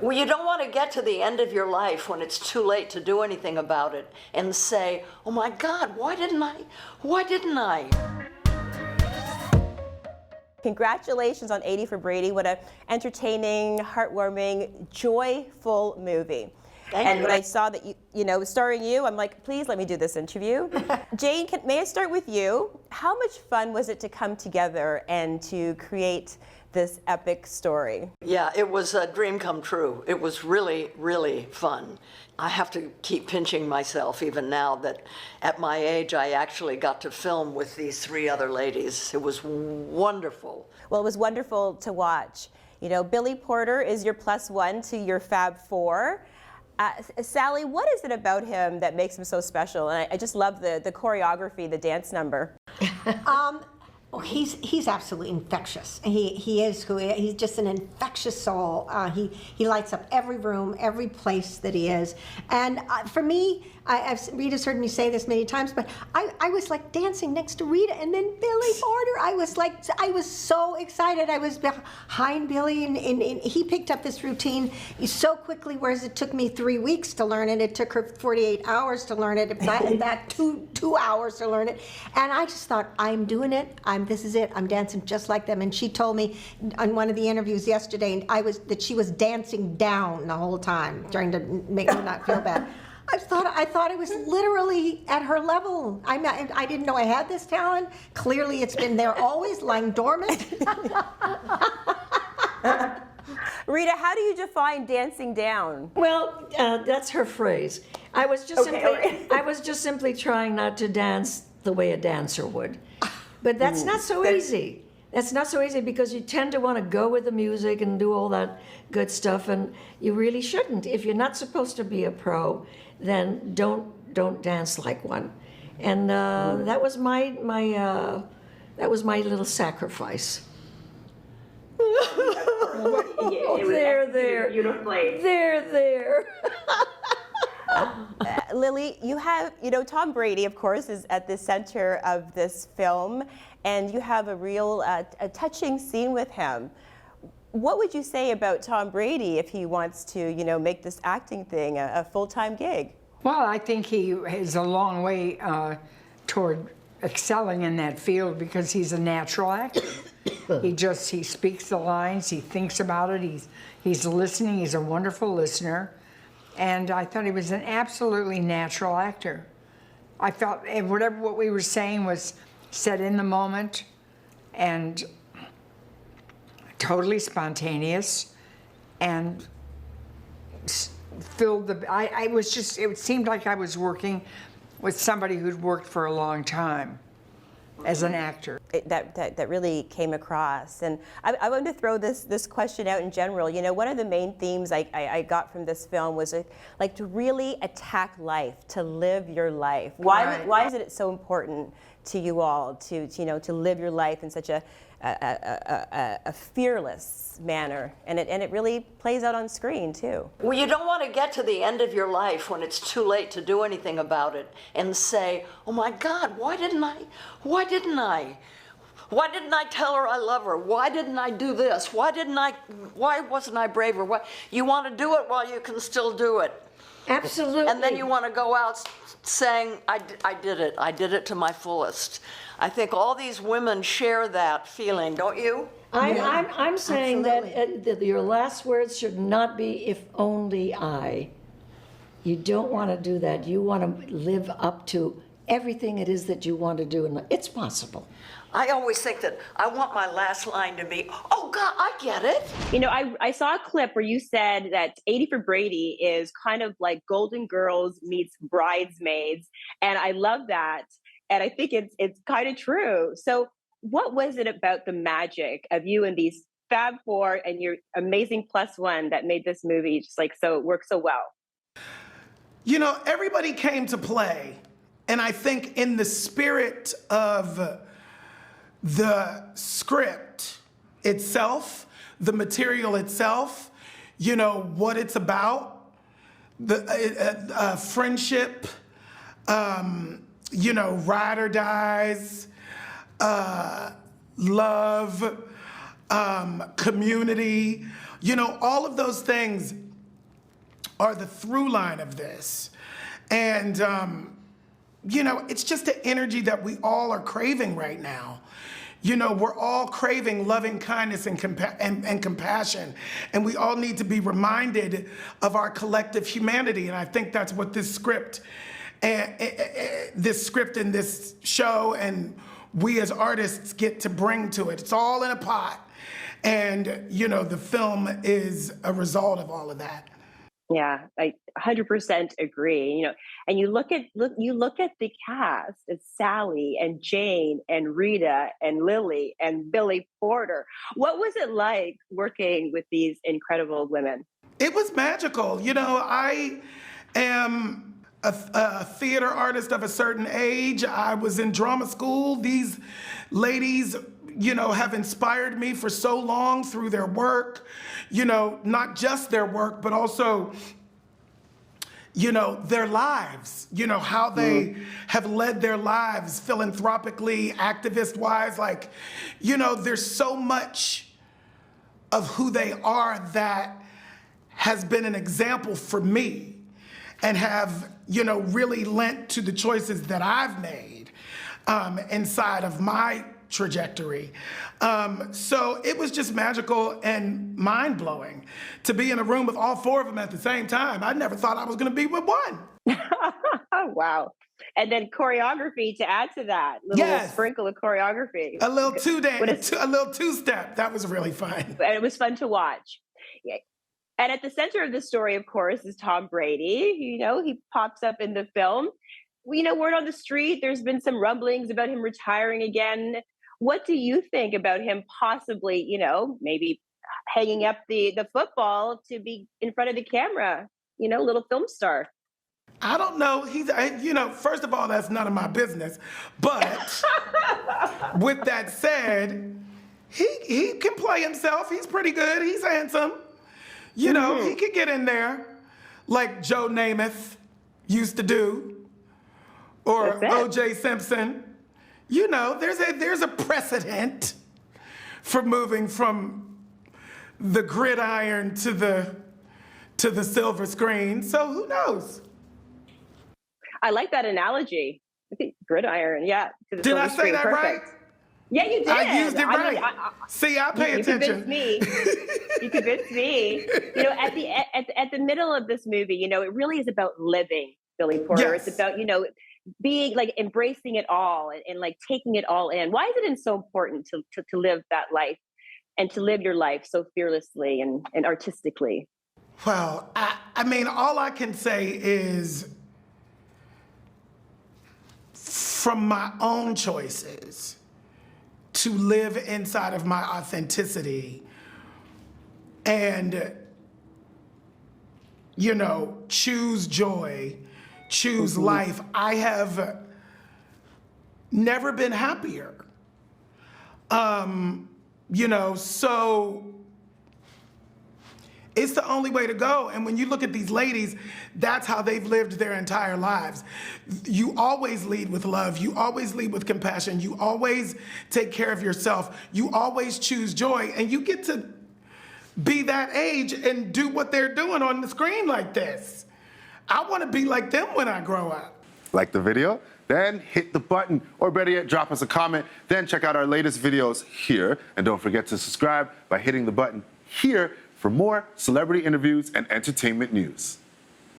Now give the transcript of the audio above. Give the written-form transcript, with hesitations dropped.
Well, you don't want to get to the end of your life when it's too late to do anything about it and say, oh my God, why didn't I? Why didn't I? Congratulations on 80 for Brady. What an entertaining, heartwarming, joyful movie. Thank you. When I saw that you know, starring you, I'm like, please let me do this interview. Jane, may I start with you? How much fun was it to come together and to create this epic story? Yeah, it was a dream come true. It was really, really fun. I have to keep pinching myself even now that at my age I actually got to film with these 3 other ladies. It was wonderful. Well, it was wonderful to watch. You know, Billy Porter is your +1 to your Fab 4. Sally, what is it about him that makes him so special? And I just love the choreography, the dance number. He's absolutely infectious. He is who he is. He's just an infectious soul. He lights up every room, every place that he is. And for me, Rita's heard me say this many times, but I was like dancing next to Rita, and then Billy Porter. I was so excited. I was behind Billy, and he picked up this routine so quickly, whereas it took me 3 weeks to learn it. It took her 48 hours to learn it, that 2 hours to learn it. And I just thought, I'm doing it. This is it. I'm dancing just like them. And she told me on one of the interviews yesterday that she was dancing down the whole time, trying to make me not feel bad. I thought I was literally at her level. I didn't know I had this talent. Clearly, it's been there always, lying dormant. Rita, how do you define dancing down? Well, that's her phrase. I was just simply trying not to dance the way a dancer would. But that's not so easy. That's not so easy because you tend to want to go with the music and do all that good stuff, and you really shouldn't. If you're not supposed to be a pro, then don't dance like one. And that was my little sacrifice. There. Lily, Tom Brady, of course, is at the center of this film, and you have a real a touching scene with him. What would you say about Tom Brady if he wants to, make this acting thing a full-time gig? Well, I think he is a long way toward excelling in that field because he's a natural actor. He speaks the lines, he thinks about it, he's listening, he's a wonderful listener. And I thought he was an absolutely natural actor. I felt what we were saying was said in the moment and totally spontaneous and filled it seemed like I was working with somebody who'd worked for a long time as an actor. That really came across. And I wanted to throw this question out in general. One of the main themes I got from this film was like to really attack life, to live your life. Why is it so important to you all to live your life in such a fearless manner, and it really plays out on screen too? Well, you don't want to get to the end of your life when it's too late to do anything about it and say, oh my God, why didn't I? Why didn't I tell her I love her? Why didn't I do this? Why wasn't I braver? You want to do it while you can still do it. Absolutely. And then you want to go out saying, I did it to my fullest. I think all these women share that feeling, don't you? I'm saying that your last words should not be, if only I. You don't want to do that. You want to live up to everything it is that you want to do. And it's possible. I always think that I want my last line to be, oh God, I get it. I saw a clip where you said that 80 for Brady is kind of like Golden Girls meets Bridesmaids. And I love that. And I think it's kind of true. So what was it about the magic of you and these Fab Four and your amazing +1 that made this movie just work so well? Everybody came to play. And I think in the spirit of the script itself, the material itself, what it's about, the friendship, ride or dies, love, community, all of those things are the through line of this. And, you know, it's just the energy that we all are craving right now. You know, we're all craving loving kindness and compassion, and we all need to be reminded of our collective humanity. And I think that's what this script and this show and we as artists get to bring to it. It's all in a pot, and you know, the film is a result of all of that. Yeah, I 100% agree. You know, and you look at the cast. It's Sally and Jane and Rita and Lily and Billy Porter. What was it like working with these incredible women? It was magical. You know, I am a theater artist of a certain age. I was in drama school. These ladies, you know, have inspired me for so long through their work, you know, not just their work, but also, you know, their lives, you know, how they have led their lives philanthropically, activist-wise. Like, you know, there's so much of who they are that has been an example for me and have, you know, really lent to the choices that I've made inside of my trajectory. So it was just magical and mind-blowing to be in a room with all four of them at the same time. I never thought I was gonna be with one. Wow. And then choreography to add to that, little sprinkle of choreography. A little two-step. That was really fun. And it was fun to watch. Yeah. And at the center of the story, of course, is Tom Brady. You know, he pops up in the film. You know, word on the street, there's been some rumblings about him retiring again. What do you think about him possibly, you know, maybe hanging up the football to be in front of the camera, you know, little film star? I don't know. You know, first of all, that's none of my business. But with that said, he can play himself. He's pretty good. He's handsome. You know, he could get in there like Joe Namath used to do, or O.J. Simpson. You know, there's a precedent for moving from the gridiron to the silver screen. So who knows? I like that analogy. I think gridiron, yeah. Did I say that right? Yeah, you did. I used it right. See, I pay attention. You convinced me. You know, at the middle of this movie, you know, it really is about living, Billy Porter. Yes. It's about, you know, being like embracing it all and like taking it all in. Why is it so important to live that life and to live your life so fearlessly and artistically? Well, I mean, all I can say is from my own choices to live inside of my authenticity and, you know, choose joy, choose life. I have never been happier. You know, so it's the only way to go. And when you look at these ladies, that's how they've lived their entire lives. You always lead with love. You always lead with compassion. You always take care of yourself. You always choose joy. And you get to be that age and do what they're doing on the screen like this. I want to be like them when I grow up. Like the video? Then hit the button, or better yet, drop us a comment. Then check out our latest videos here. And don't forget to subscribe by hitting the button here for more celebrity interviews and entertainment news.